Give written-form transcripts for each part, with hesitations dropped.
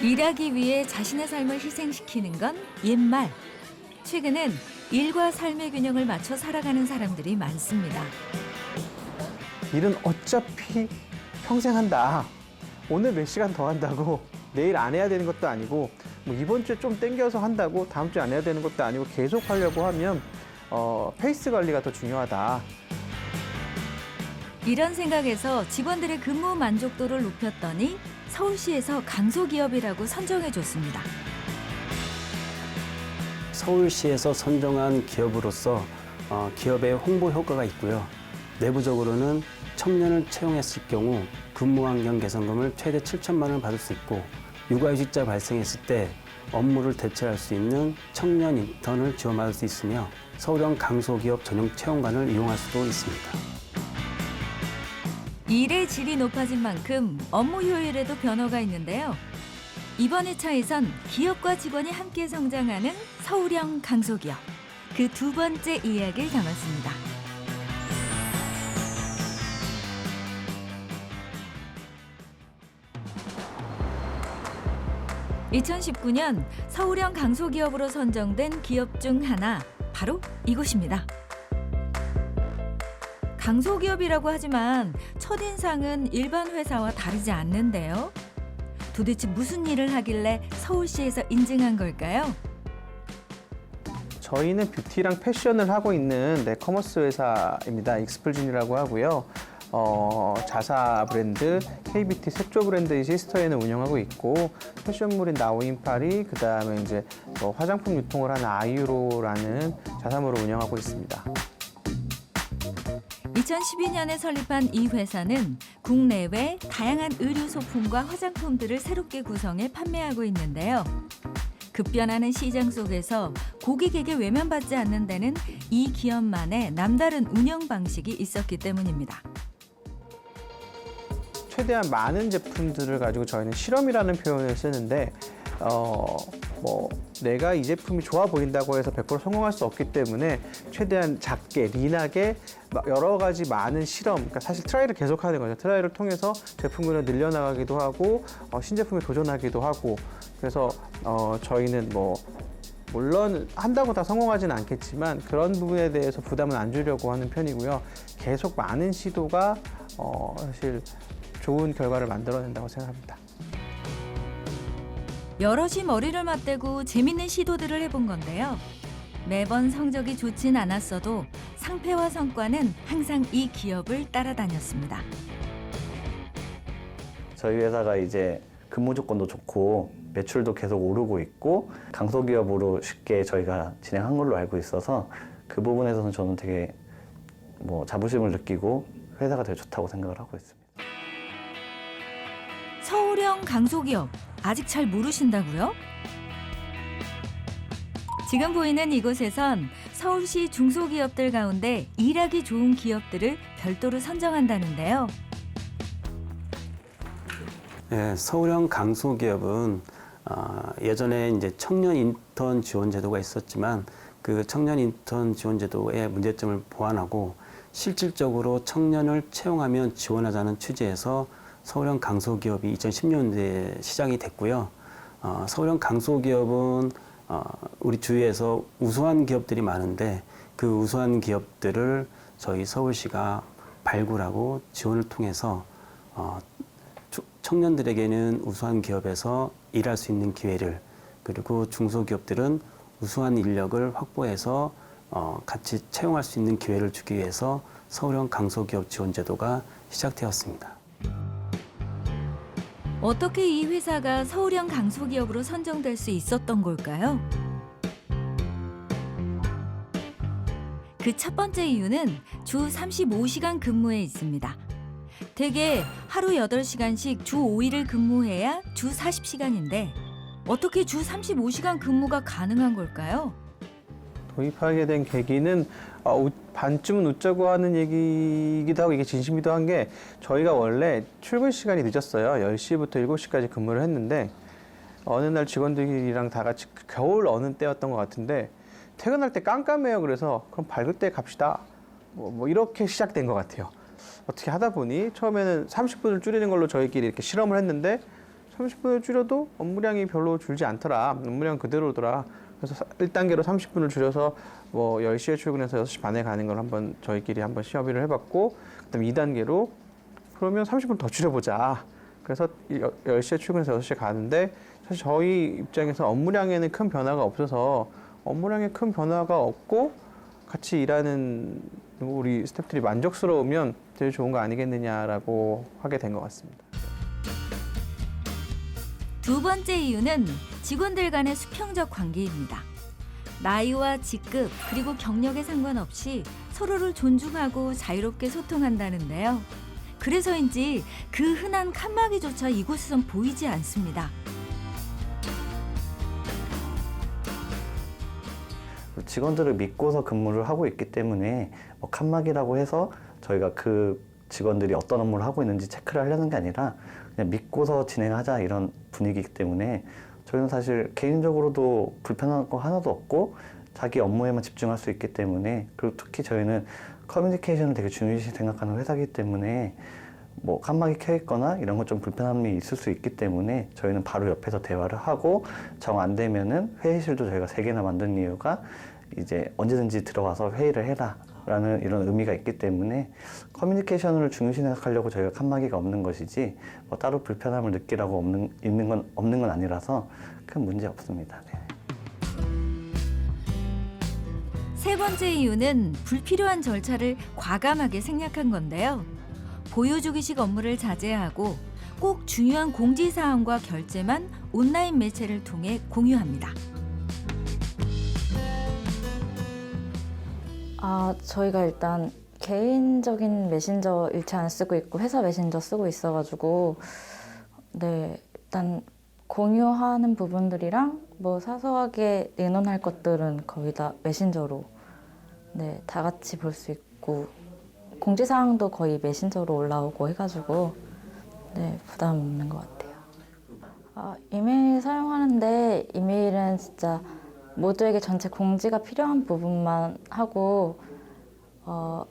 일하기 위해 자신의 삶을 희생시키는 건 옛말. 최근엔 일과 삶의 균형을 맞춰 살아가는 사람들이 많습니다. 일은 어차피 평생 한다. 오늘 몇 시간 더 한다고 내일 안 해야 되는 것도 아니고 뭐 이번 주에 좀 땡겨서 한다고 다음 주에 안 해야 되는 것도 아니고 계속 하려고 하면 페이스 관리가 더 중요하다. 이런 생각에서 직원들의 근무 만족도를 높였더니 서울시에서 강소기업이라고 선정해줬습니다. 서울시에서 선정한 기업으로서 기업의 홍보 효과가 있고요. 내부적으로는 청년을 채용했을 경우 근무 환경 개선금을 최대 7천만 원을 받을 수 있고 육아휴직자 발생했을 때 업무를 대체할 수 있는 청년 인턴을 지원받을 수 있으며 서울형 강소기업 전용 채용관을 이용할 수도 있습니다. 일의 질이 높아진 만큼 업무 효율에도 변화가 있는데요. 이번 회차에선 기업과 직원이 함께 성장하는 서울형 강소기업. 그 두 번째 이야기를 담았습니다. (2019년) 서울형 강소기업으로 선정된 기업 중 하나, 바로 이곳입니다. 강소기업이라고 하지만 첫인상은 일반 회사와 다르지 않는데요. 도대체 무슨 일을 하길래 서울시에서 인증한 걸까요? 저희는 뷰티랑 패션을 하고 있는 커머스 회사입니다. 익스플진이라고 하고요. 자사 브랜드 K뷰티 색조 브랜드의 시스터에는 운영하고 있고 패션물인 나우인파리 그다음에 이제 화장품 유통을 하는 아이유로라는 자사몰을 운영하고 있습니다. 2012년에 설립한 이 회사는 국내외 다양한 의류 소품과 화장품들을 새롭게 구성해 판매하고 있는데요. 급변하는 시장 속에서 고객에게 외면받지 않는 데는 이 기업만의 남다른 운영 방식이 있었기 때문입니다. 최대한 많은 제품들을 가지고 저희는 실험이라는 표현을 쓰는데 내가 이 제품이 좋아 보인다고 해서 100% 성공할 수 없기 때문에 최대한 작게, 린하게 여러 가지 많은 실험, 그러니까 사실 트라이를 계속하는 거죠. 트라이를 통해서 제품군을 늘려나가기도 하고 신제품에 도전하기도 하고 그래서 저희는 물론 한다고 다 성공하지는 않겠지만 그런 부분에 대해서 부담은 안 주려고 하는 편이고요. 계속 많은 시도가 사실 좋은 결과를 만들어낸다고 생각합니다. 여럿이 머리를 맞대고 재밌는 시도들을 해본 건데요. 매번 성적이 좋진 않았어도 상패와 성과는 항상 이 기업을 따라다녔습니다. 저희 회사가 이제 근무 조건도 좋고 매출도 계속 오르고 있고 강소기업으로 쉽게 저희가 진행한 걸로 알고 있어서 그 부분에서는 저는 되게 자부심을 느끼고 회사가 되게 좋다고 생각을 하고 있습니다. 서울형 강소기업, 아직 잘 모르신다고요? 지금 보이는 이곳에선 서울시 중소기업들 가운데 일하기 좋은 기업들을 별도로 선정한다는데요. 네, 서울형 강소기업은 예전에 이제 청년 인턴 지원 제도가 있었지만 그 청년 인턴 지원 제도의 문제점을 보완하고 실질적으로 청년을 채용하면 지원하자는 취지에서 서울형 강소기업이 2010년대에 시작이 됐고요. 서울형 강소기업은 우리 주위에서 우수한 기업들이 많은데 그 우수한 기업들을 저희 서울시가 발굴하고 지원을 통해서 청년들에게는 우수한 기업에서 일할 수 있는 기회를 그리고 중소기업들은 우수한 인력을 확보해서 같이 채용할 수 있는 기회를 주기 위해서 서울형 강소기업 지원 제도가 시작되었습니다. 어떻게 이 회사가 서울형 강소기업으로 선정될 수 있었던 걸까요? 그 첫 번째 이유는 주 35시간 근무에 있습니다. 대개 하루 8시간씩 주 5일을 근무해야 주 40시간인데 어떻게 주 35시간 근무가 가능한 걸까요? 도입하게 된 계기는 반쯤은 웃자고 하는 얘기이기도 하고 이게 진심이기도 한 게 저희가 원래 출근 시간이 늦었어요. 10시부터 7시까지 근무를 했는데 어느 날 직원들이랑 다 같이 겨울 어느 때였던 것 같은데 퇴근할 때 깜깜해요. 그래서 그럼 밝을 때 갑시다. 이렇게 시작된 것 같아요. 어떻게 하다 보니 처음에는 30분을 줄이는 걸로 저희끼리 이렇게 실험을 했는데 30분을 줄여도 업무량이 별로 줄지 않더라. 업무량 그대로더라. 그래서 1단계로 30분을 줄여서 뭐 10시에 출근해서 6시 반에 가는 걸 한번 저희끼리 한번 협의를 해봤고, 그다음 2단계로 그러면 30분 더 줄여보자. 그래서 10시에 출근해서 6시에 가는데, 사실 저희 입장에서 업무량에는 큰 변화가 없어서 업무량에 큰 변화가 없고 같이 일하는 우리 스태프들이 만족스러우면 제일 좋은 거 아니겠느냐라고 하게 된 것 같습니다. 두 번째 이유는 직원들 간의 수평적 관계입니다. 나이와 직급 그리고 경력에 상관없이 서로를 존중하고 자유롭게 소통한다는데요. 그래서인지 그 흔한 칸막이조차 이곳에선 보이지 않습니다. 직원들을 믿고서 근무를 하고 있기 때문에 뭐 칸막이라고 해서 저희가 그 직원들이 어떤 업무를 하고 있는지 체크를 하려는 게 아니라 그냥 믿고서 진행하자 이런 분위기이기 때문에 저희는 사실 개인적으로도 불편한 거 하나도 없고 자기 업무에만 집중할 수 있기 때문에, 그리고 특히 저희는 커뮤니케이션을 되게 중요시 생각하는 회사이기 때문에 뭐 칸막이 켜 있거나 이런 것 좀 불편함이 있을 수 있기 때문에 저희는 바로 옆에서 대화를 하고 정 안 되면은 회의실도 저희가 3개나 만든 이유가 이제 언제든지 들어와서 회의를 해라 라는 이런 의미가 있기 때문에 커뮤니케이션을 중요시 생각하려고 저희가 칸막이가 없는 것이지 뭐 따로 불편함을 느끼라고 없는 건 아니라서 큰 문제 없습니다. 네. 세 번째 이유는 불필요한 절차를 과감하게 생략한 건데요. 보여주기식 업무를 자제하고 꼭 중요한 공지사항과 결제만 온라인 매체를 통해 공유합니다. 저희가 일단 개인적인 메신저 일체 안 쓰고 있고 회사 메신저 쓰고 있어가지고, 네, 일단 공유하는 부분들이랑 뭐 사소하게 의논할 것들은 거의 다 메신저로, 네, 다 같이 볼 수 있고, 공지사항도 거의 메신저로 올라오고 해가지고, 네, 부담 없는 것 같아요. 이메일 사용하는데 이메일은 진짜 모두에게 전체 공지가 필요한 부분만 하고,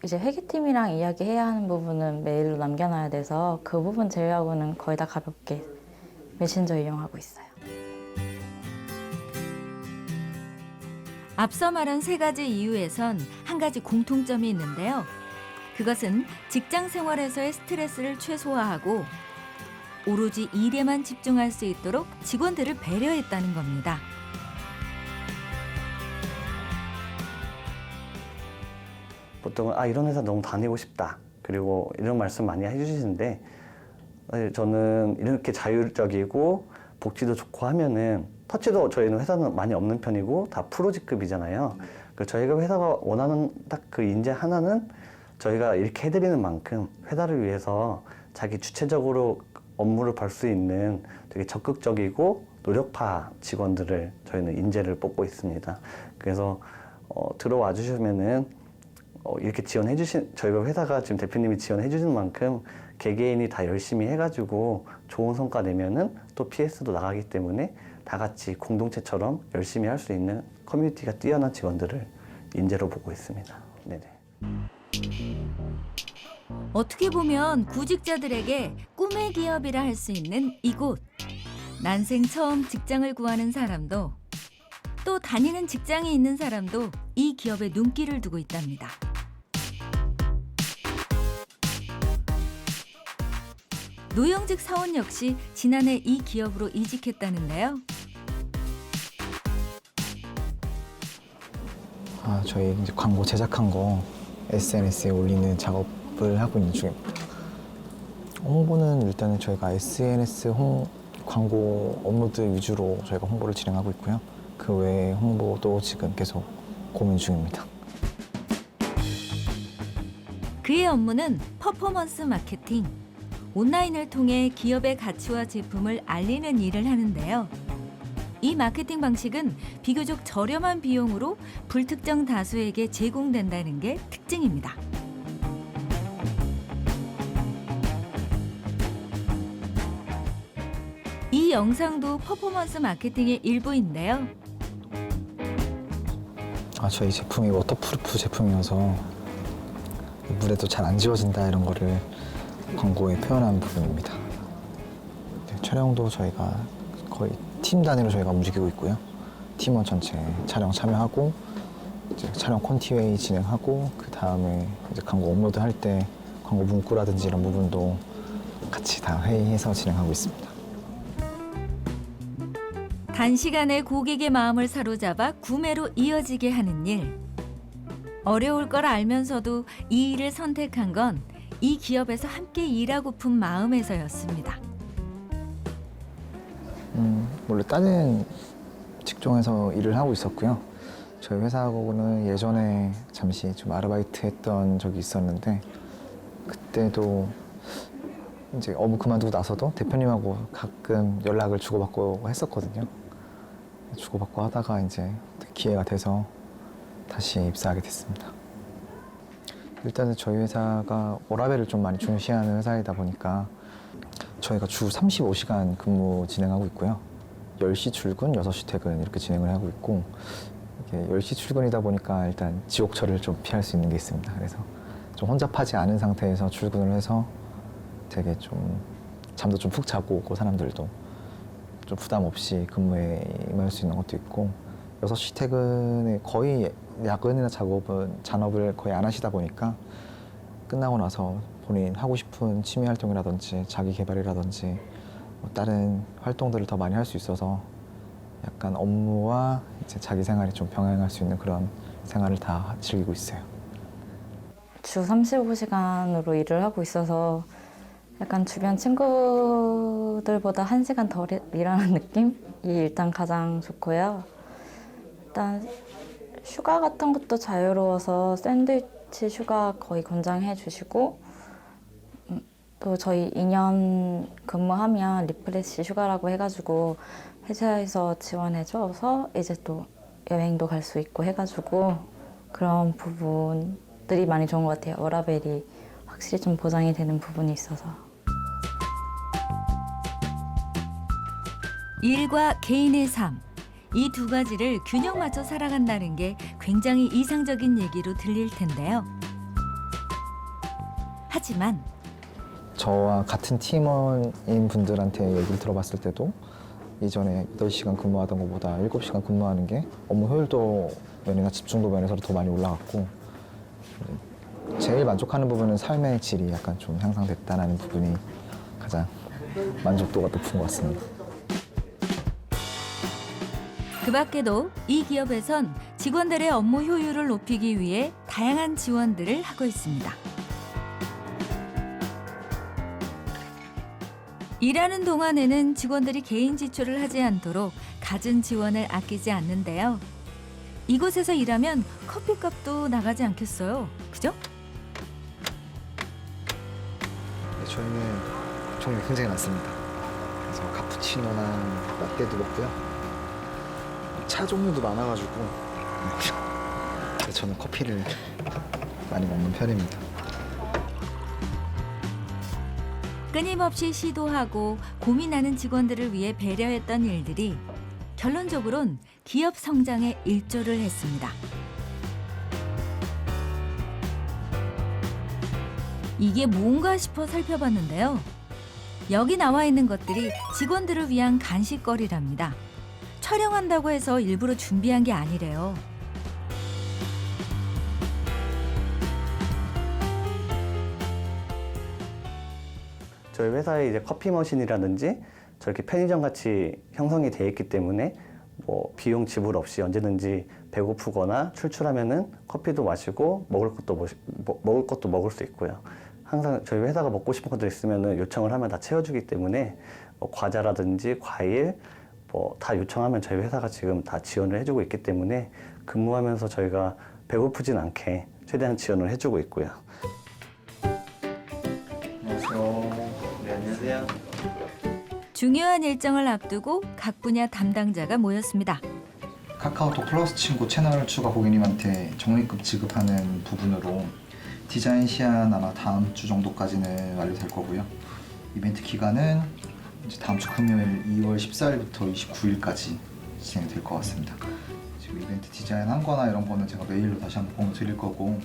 이제 회계팀이랑 이야기해야 하는 부분은 메일로 남겨놔야 돼서 그 부분 제외하고는 거의 다 가볍게 메신저 이용하고 있어요. 앞서 말한 세 가지 이유에선 한 가지 공통점이 있는데요. 그것은 직장 생활에서의 스트레스를 최소화하고 오로지 일에만 집중할 수 있도록 직원들을 배려했다는 겁니다. 보통은 이런 회사 너무 다니고 싶다. 그리고 이런 말씀 많이 해주시는데, 사실 저는 이렇게 자율적이고 복지도 좋고 하면은 터치도 저희는 회사는 많이 없는 편이고 다 프로직급이잖아요. 저희가 회사가 원하는 딱 그 인재 하나는 저희가 이렇게 해드리는 만큼 회사를 위해서 자기 주체적으로 업무를 벌 수 있는 되게 적극적이고 노력파 직원들을 저희는 인재를 뽑고 있습니다. 그래서 들어와 주시면은 이렇게 저희가 회사가 지금 대표님이 지원해 주시는 만큼 개개인이 다 열심히 해가지고 좋은 성과 내면은 또 PS도 나가기 때문에 다 같이 공동체처럼 열심히 할 수 있는 커뮤니티가 뛰어난 직원들을 인재로 보고 있습니다. 네네. 어떻게 보면 구직자들에게 꿈의 기업이라 할 수 있는 이곳. 난생 처음 직장을 구하는 사람도 또 다니는 직장에 있는 사람도 이 기업에 눈길을 두고 있답니다. 노영직 사원 역시 지난해 이 기업으로 이직했다는데요. 저희 이제 광고 제작한 거 SNS에 올리는 작업을 하고 있는 중입니다. 홍보는 일단은 저희가 SNS 광고 업로드 위주로 저희가 홍보를 진행하고 있고요. 그 외에 홍보도 지금 계속 고민 중입니다. 그의 업무는 퍼포먼스 마케팅. 온라인을 통해 기업의 가치와 제품을 알리는 일을 하는데요. 이 마케팅 방식은 비교적 저렴한 비용으로 불특정 다수에게 제공된다는 게 특징입니다. 이 영상도 퍼포먼스 마케팅의 일부인데요. 저희 제품이 워터프루프 제품이어서 물에도 잘 안 지워진다 이런 거를 광고에 표현한 부분입니다. 네. 촬영도 저희가 거의 팀 단위로 저희가 움직이고 있고요. 팀원 전체 촬영 참여하고 이제 촬영 콘티웨이 진행하고 그 다음에 이제 광고 업로드 할 때 광고 문구라든지 이런 부분도 같이 다 회의해서 진행하고 있습니다. 단시간에 고객의 마음을 사로잡아 구매로 이어지게 하는 일. 어려울 걸 알면서도 이 일을 선택한 건 이 기업에서 함께 일하고픈 마음에서였습니다. 원래 다른 직종에서 일을 하고 있었고요. 저희 회사하고는 예전에 잠시 좀 아르바이트 했던 적이 있었는데 그때도 이제 업무 그만두고 나서도 대표님하고 가끔 연락을 주고받고 했었거든요. 주고받고 하다가 이제 기회가 돼서 다시 입사하게 됐습니다. 일단은 저희 회사가 워라밸을 좀 많이 중시하는 회사이다 보니까 저희가 주 35시간 근무 진행하고 있고요. 10시 출근, 6시 퇴근 이렇게 진행을 하고 있고 이게 10시 출근이다 보니까 일단 지옥철을 좀 피할 수 있는 게 있습니다. 그래서 좀 혼잡하지 않은 상태에서 출근을 해서 되게 좀 잠도 좀 푹 자고 오고 사람들도 좀 부담 없이 근무에 임할 수 있는 것도 있고 6시 퇴근에 거의 야근이나 잔업을 거의 안 하시다 보니까 끝나고 나서 본인 하고 싶은 취미 활동이라든지 자기 개발이라든지 뭐 다른 활동들을 더 많이 할 수 있어서 약간 업무와 이제 자기 생활이 좀 병행할 수 있는 그런 생활을 다 즐기고 있어요. 주 35시간으로 일을 하고 있어서 약간 주변 친구들보다 1시간 더 일하는 느낌이 일단 가장 좋고요. 일단 휴가 같은 것도 자유로워서 샌드위치 휴가 거의 권장해 주시고 또 저희 2년 근무하면 리프레시 휴가라고 해가지고 회사에서 지원해줘서 이제 또 여행도 갈 수 있고 해가지고 그런 부분들이 많이 좋은 것 같아요. 워라밸이 확실히 좀 보장이 되는 부분이 있어서. 일과 개인의 삶. 이 두 가지를 균형 맞춰 살아간다는 게 굉장히 이상적인 얘기로 들릴 텐데요. 하지만 저와 같은 팀원인 분들한테 얘기를 들어봤을 때도 이전에 8시간 근무하던 것보다 7시간 근무하는 게 업무 효율도 면이나 집중도 면에서도 더 많이 올라갔고 제일 만족하는 부분은 삶의 질이 약간 좀 향상됐다는 부분이 가장 만족도가 높은 것 같습니다. 그 밖에도 이 기업에선 직원들의 업무 효율을 높이기 위해 다양한 지원들을 하고 있습니다. 일하는 동안에는 직원들이 개인 지출을 하지 않도록 갖은 지원을 아끼지 않는데요. 이곳에서 일하면 커피값도 나가지 않겠어요. 그죠? 네, 저희는 종류 굉장히 많습니다. 그래서 카푸치노나 라떼도 먹고요. 차 종류도 많아가지고 저는 커피를 많이 먹는 편입니다. 끊임없이 시도하고 고민하는 직원들을 위해 배려했던 일들이 결론적으론 기업 성장에 일조를 했습니다. 이게 뭔가 싶어 살펴봤는데요. 여기 나와 있는 것들이 직원들을 위한 간식거리랍니다. 촬영한다고 해서 일부러 준비한 게 아니래요. 저희 회사에 이제 커피 머신이라든지 저렇게 편의점 같이 형성이 되어 있기 때문에 뭐 비용 지불 없이 언제든지 배고프거나 출출하면은 커피도 마시고 먹을 것도 먹을 수 있고요. 항상 저희 회사가 먹고 싶은 것들 있으면은 요청을 하면 다 채워주기 때문에 뭐 과자라든지 과일 뭐 다 요청하면 저희 회사가 지금 다 지원을 해주고 있기 때문에 근무하면서 저희가 배고프진 않게 최대한 지원을 해주고 있고요. 안녕하세요. 네, 안녕하세요. 중요한 일정을 앞두고 각 분야 담당자가 모였습니다. 카카오톡 플러스 친구 채널 추가 고객님한테 적립금 지급하는 부분으로 디자인 시안 아마 다음 주 정도까지는 완료될 거고요. 이벤트 기간은 이제 다음 주 금요일 2월 14일부터 29일까지 진행될 것 같습니다. 지금 이벤트 디자인 한 거나 이런 거는 제가 메일로 다시 한번 공유 드릴 거고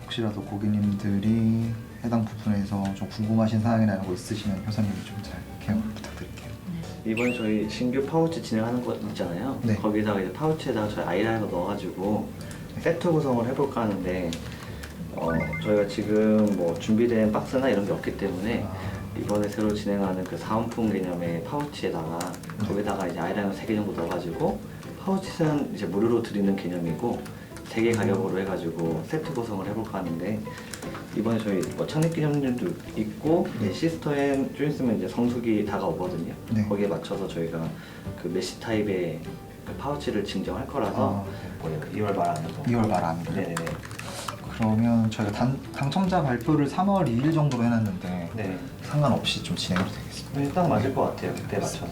혹시라도 고객님들이 해당 부분에서 좀 궁금하신 사항이나 이런 거 있으시면 효사님이 좀 잘 개요 부탁드릴게요. 이번에 저희 신규 파우치 진행하는 거 있잖아요. 네. 거기다가 이제 파우치에다가 저희 아이라이너 넣어가지고 세트 구성을 해볼까 하는데 저희가 지금 뭐 준비된 박스나 이런 게 없기 때문에 이번에 새로 진행하는 그 사은품 개념의 파우치에다가 거기다가 이제 아이라이너 3개 정도 넣어가지고 파우치는 이제 무료로 드리는 개념이고 3개 가격으로 해가지고 세트 구성을 해볼까 하는데 이번에 저희 뭐 창립기념일도 있고 이제 시스터앤 좀 있으면 이제 성수기 다가오거든요. 네. 거기에 맞춰서 저희가 그 메시 타입의 그 파우치를 증정할 거라서 2월 말 안으로. 2월 말 안으로요? 네네네. 그러면 저희가 당첨자 발표를 3월 2일 정도로 해놨는데 네. 상관없이 좀 진행해도 되겠습니다. 딱 맞을 것 같아요. 그때 맞춰서.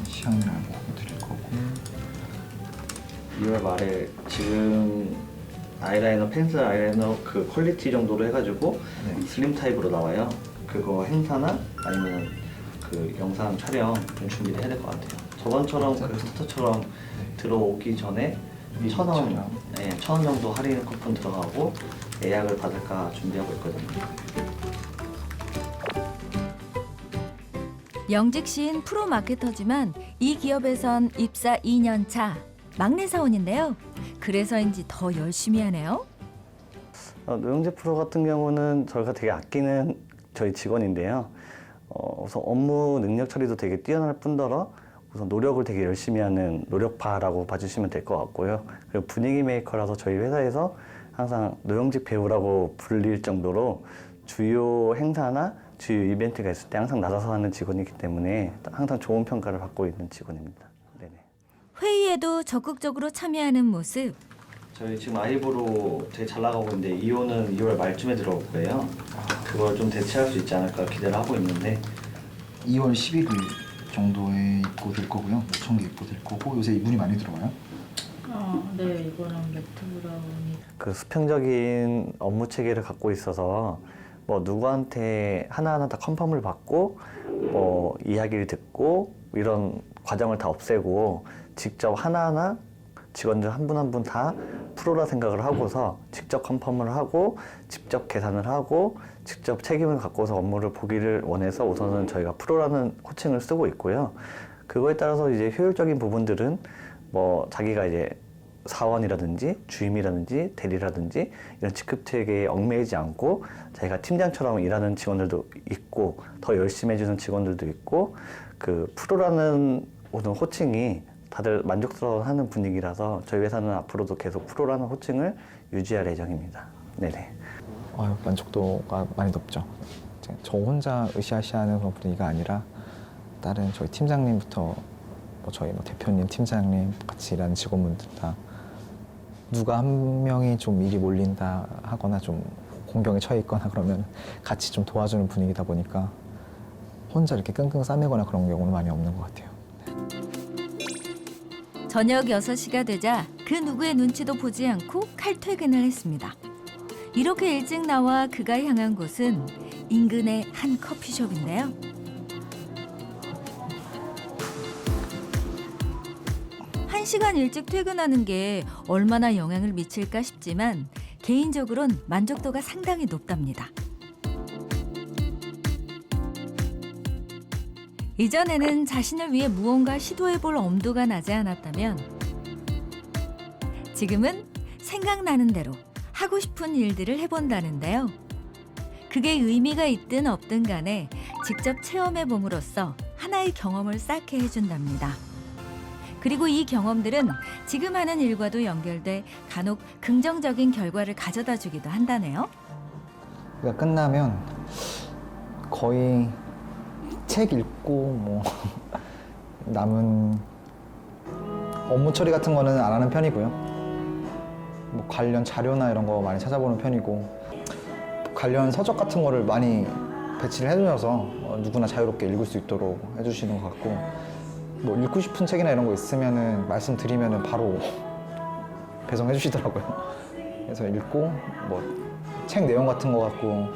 시향을 보여드릴 거고 2월 말에 지금 아이라이너 펜슬 아이라이너 그 퀄리티 정도로 해가지고 네. 슬림 타입으로 나와요. 그거 행사나 아니면 그 영상 촬영 좀 준비를 해야 될 것 같아요. 저번처럼 그 스타터처럼 들어오기 전에 1,000원, 네, 1,000원 정도 할인 쿠폰 들어가고 예약을 받을까 준비하고 있거든요. 영직 시인 프로 마케터지만 이 기업에선 입사 2년 차 막내 사원인데요. 그래서인지 더 열심히 하네요. 노영재 프로 같은 경우는 저희가 되게 아끼는 저희 직원인데요. 우선 업무 능력 처리도 되게 뛰어날 뿐더러 우선 노력을 되게 열심히 하는 노력파라고 봐주시면 될 것 같고요. 그리고 분위기 메이커라서 저희 회사에서 항상 노영직 배우라고 불릴 정도로 주요 행사나 주요 이벤트가 있을 때 항상 나서서 하는 직원이기 때문에 항상 좋은 평가를 받고 있는 직원입니다. 네네. 회의에도 적극적으로 참여하는 모습. 저희 지금 아이브로 되게 잘 나가고 있는데 이호는 2월 말쯤에 들어올 거예요. 그걸 좀 대체할 수 있지 않을까 기대를 하고 있는데 2월 11일 정도에 입고될 거고요. 5,000개 입고될 거고 요새 이분이 많이 들어와요? 네, 이거랑 매트 브라운이. 그 수평적인 업무 체계를 갖고 있어서 뭐 누구한테 하나하나 다 컨펌을 받고 뭐 이야기를 듣고 이런 과정을 다 없애고 직접 하나하나 직원들 한 분 한 분 다 프로라 생각을 하고서 직접 컨펌을 하고 직접 계산을 하고 직접 책임을 갖고서 업무를 보기를 원해서 우선은 저희가 프로라는 호칭을 쓰고 있고요. 그거에 따라서 이제 효율적인 부분들은 뭐 자기가 이제 사원이라든지 주임이라든지 대리라든지 이런 직급 체계에 얽매이지 않고 자기가 팀장처럼 일하는 직원들도 있고 더 열심히 해주는 직원들도 있고 그 프로라는 오늘 호칭이 다들 만족스러워하는 분위기라서 저희 회사는 앞으로도 계속 프로라는 호칭을 유지할 예정입니다. 네네. 만족도가 많이 높죠. 이제 저 혼자 으쌰으쌰하는 그런 분위기가 아니라 다른 저희 팀장님부터 뭐 저희 뭐 대표님, 팀장님 같이 일하는 직원분들 다 누가 한 명이 좀 일이 몰린다 하거나 좀 공경에 처해 있거나 그러면 같이 좀 도와주는 분위기다 보니까 혼자 이렇게 끙끙 싸매거나 그런 경우는 많이 없는 것 같아요. 저녁 6시가 되자 그 누구의 눈치도 보지 않고 칼퇴근을 했습니다. 이렇게 일찍 나와 그가 향한 곳은 인근의 한 커피숍인데요. 한 시간 일찍 퇴근하는 게 얼마나 영향을 미칠까 싶지만 개인적으론 만족도가 상당히 높답니다. 이전에는 자신을 위해 무언가 시도해볼 엄두가 나지 않았다면 지금은 생각나는 대로 하고 싶은 일들을 해본다는데요. 그게 의미가 있든 없든 간에 직접 체험해봄으로써 하나의 경험을 쌓게 해준답니다. 그리고 이 경험들은 지금 하는 일과도 연결돼 간혹 긍정적인 결과를 가져다 주기도 한다네요. 그러니까 끝나면 거의 책 읽고 뭐 남은 업무 처리 같은 거는 안 하는 편이고요. 뭐 관련 자료나 이런 거 많이 찾아보는 편이고 관련 서적 같은 거를 많이 배치를 해주셔서 누구나 자유롭게 읽을 수 있도록 해주시는 것 같고 뭐 읽고 싶은 책이나 이런 거 있으면은 말씀드리면은 바로 배송해 주시더라고요. 그래서 읽고 뭐 책 내용 같은 거 갖고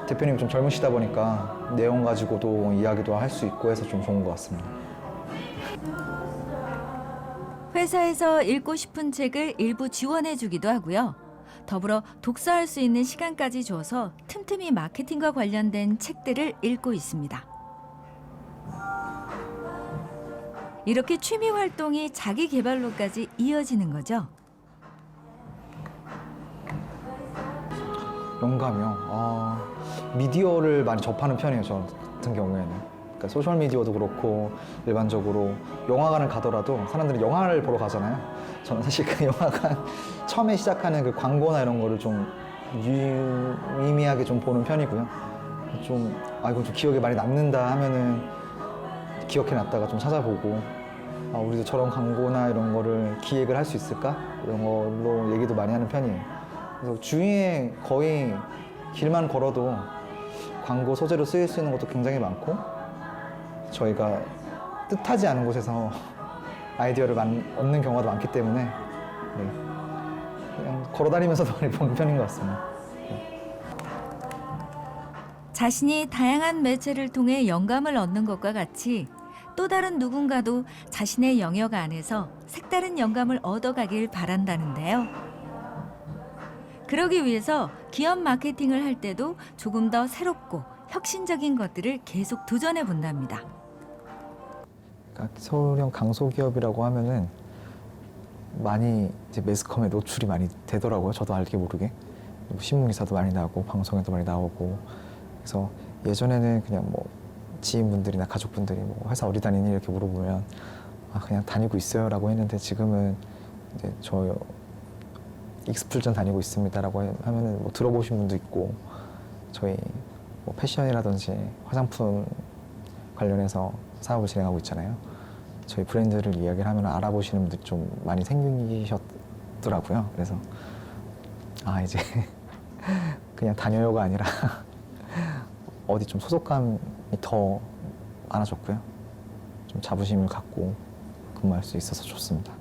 대표님 좀 젊으시다 보니까 내용 가지고도 이야기도 할 수 있고 해서 좀 좋은 것 같습니다. 회사에서 읽고 싶은 책을 일부 지원해주기도 하고요. 더불어 독서할 수 있는 시간까지 줘서 틈틈이 마케팅과 관련된 책들을 읽고 있습니다. 이렇게 취미 활동이 자기 개발로까지 이어지는 거죠. 영감이요? 미디어를 많이 접하는 편이에요, 저 같은 경우에는. 그러니까 소셜미디어도 그렇고 일반적으로 영화관을 가더라도 사람들이 영화를 보러 가잖아요. 저는 사실 그 영화관 처음에 시작하는 그 광고나 이런 거를 좀 유의미하게 좀 보는 편이고요. 좀, 이건 좀 기억에 많이 남는다 하면은 기억해 놨다가 좀 찾아보고, 우리도 저런 광고나 이런 거를 기획을 할 수 있을까? 이런 걸로 얘기도 많이 하는 편이에요. 그래서 주위에 거의 길만 걸어도 광고 소재로 쓰일 수 있는 것도 굉장히 많고, 저희가 뜻하지 않은 곳에서 아이디어를 얻는 경우가 많기 때문에 그냥 걸어다니면서도 많이 보는 편인 것 같습니다. 자신이 다양한 매체를 통해 영감을 얻는 것과 같이 또 다른 누군가도 자신의 영역 안에서 색다른 영감을 얻어가길 바란다는데요. 그러기 위해서 기업 마케팅을 할 때도 조금 더 새롭고 혁신적인 것들을 계속 도전해 본답니다. 그러니까 서울형 강소기업이라고 하면은 많이 이제 매스컴에 노출이 많이 되더라고요. 저도 알게 모르게. 신문기사도 많이 나오고 방송에도 많이 나오고. 그래서 예전에는 그냥 뭐 지인분들이나 가족분들이 뭐 회사 어디 다니니 이렇게 물어보면 그냥 다니고 있어요라고 했는데, 지금은 이제 저 익스플전 다니고 있습니다라고 하면은 뭐 들어보신 분도 있고, 저희 뭐 패션이라든지 화장품 관련해서 사업을 진행하고 있잖아요. 저희 브랜드를 이야기를 하면 알아보시는 분들이 좀 많이 생기셨더라고요. 그래서 이제 그냥 다녀요가 아니라 어디 좀 소속감이 더 많아졌고요. 좀 자부심을 갖고 근무할 수 있어서 좋습니다.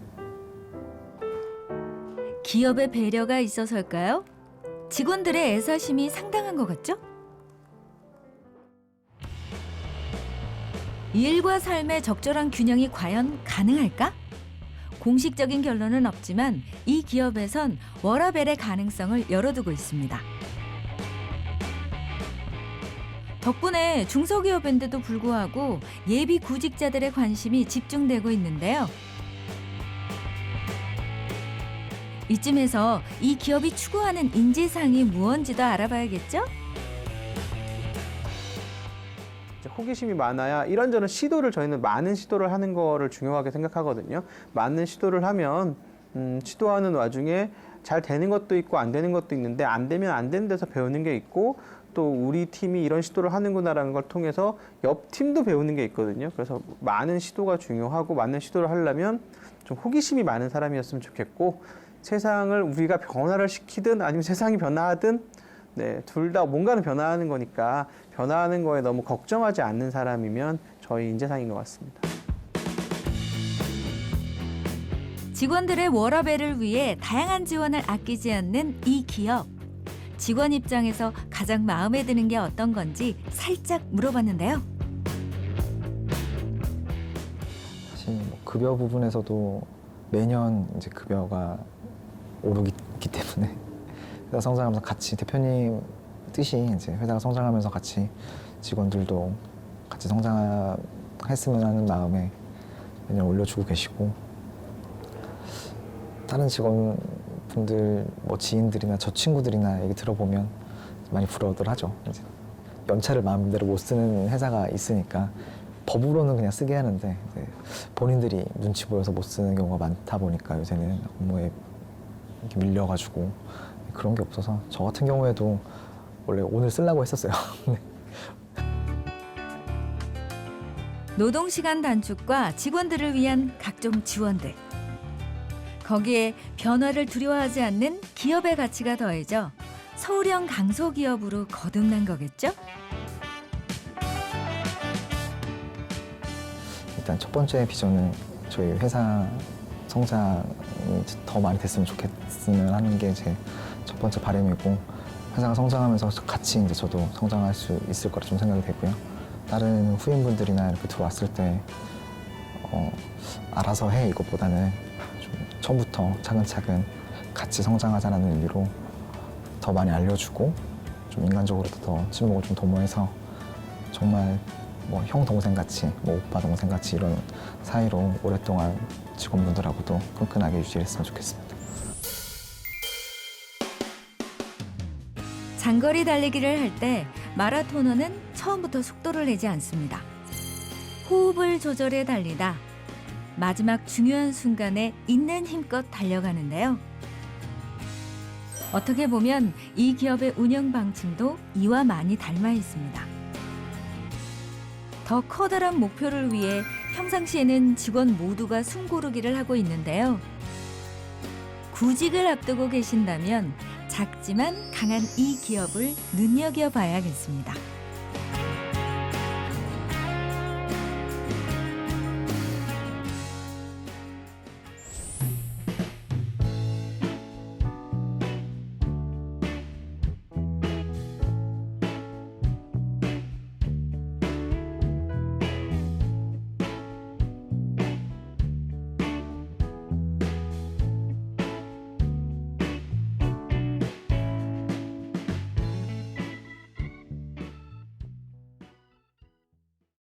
기업의 배려가 있어서일까요? 직원들의 애사심이 상당한 것 같죠? 일과 삶의 적절한 균형이 과연 가능할까? 공식적인 결론은 없지만 이 기업에선 워라밸의 가능성을 열어두고 있습니다. 덕분에 중소기업인데도 불구하고 예비 구직자들의 관심이 집중되고 있는데요. 이쯤에서 이 기업이 추구하는 인지상이 무언지도 알아봐야겠죠? 호기심이 많아야 이런저런 시도를, 저희는 많은 시도를 하는 거를 중요하게 생각하거든요. 많은 시도를 하면 시도하는 와중에 잘 되는 것도 있고 안 되는 것도 있는데, 안 되면 안 되는 데서 배우는 게 있고, 또 우리 팀이 이런 시도를 하는구나라는 걸 통해서 옆 팀도 배우는 게 있거든요. 그래서 많은 시도가 중요하고, 많은 시도를 하려면 좀 호기심이 많은 사람이었으면 좋겠고, 세상을 우리가 변화를 시키든 아니면 세상이 변화하든 둘 다 뭔가는 변화하는 거니까 변화하는 거에 너무 걱정하지 않는 사람이면 저희 인재상인 것 같습니다. 직원들의 워라밸을 위해 다양한 지원을 아끼지 않는 이 기업. 직원 입장에서 가장 마음에 드는 게 어떤 건지 살짝 물어봤는데요. 사실 뭐 급여 부분에서도 매년 이제 급여가 오르기 때문에 회사 성장하면서 같이 대표님 뜻이 이제 회사가 성장하면서 같이 직원들도 같이 성장했으면 하는 마음에 매년 올려주고 계시고, 다른 직원분들 뭐 지인들이나 저 친구들이나 얘기 들어보면 많이 부러워들 하죠. 이제 연차를 마음대로 못 쓰는 회사가 있으니까 법으로는 그냥 쓰게 하는데 이제 본인들이 눈치 보여서 못 쓰는 경우가 많다 보니까 요새는 업무에 이렇게 밀려가지고 그런 게 없어서, 저 같은 경우에도 원래 오늘 쓰려고 했었어요. 노동시간 단축과 직원들을 위한 각종 지원들. 거기에 변화를 두려워하지 않는 기업의 가치가 더해져 서울형 강소기업으로 거듭난 거겠죠? 일단 첫 번째 비전은 저희 회사 성장이 더 많이 됐으면 좋겠으면 하는 게 제 첫 번째 바람이고, 회사가 성장하면서 같이 이제 저도 성장할 수 있을 거라 좀 생각이 되고요. 다른 후임분들이나 이렇게 들어왔을 때 알아서 해 이것보다는 좀 처음부터 차근차근 같이 성장하자는 의미로 더 많이 알려주고, 좀 인간적으로도 더 친목을 좀 도모해서 정말 뭐 형 동생 같이, 뭐 오빠 동생 같이 이런 사이로 오랫동안 직원분들하고도 끈끈하게 유지했으면 좋겠습니다. 장거리 달리기를 할 때 마라토너는 처음부터 속도를 내지 않습니다. 호흡을 조절해 달리다 마지막 중요한 순간에 있는 힘껏 달려가는데요. 어떻게 보면 이 기업의 운영 방침도 이와 많이 닮아 있습니다. 더 커다란 목표를 위해 평상시에는 직원 모두가 숨고르기를 하고 있는데요. 구직을 앞두고 계신다면 작지만 강한 이 기업을 눈여겨봐야겠습니다.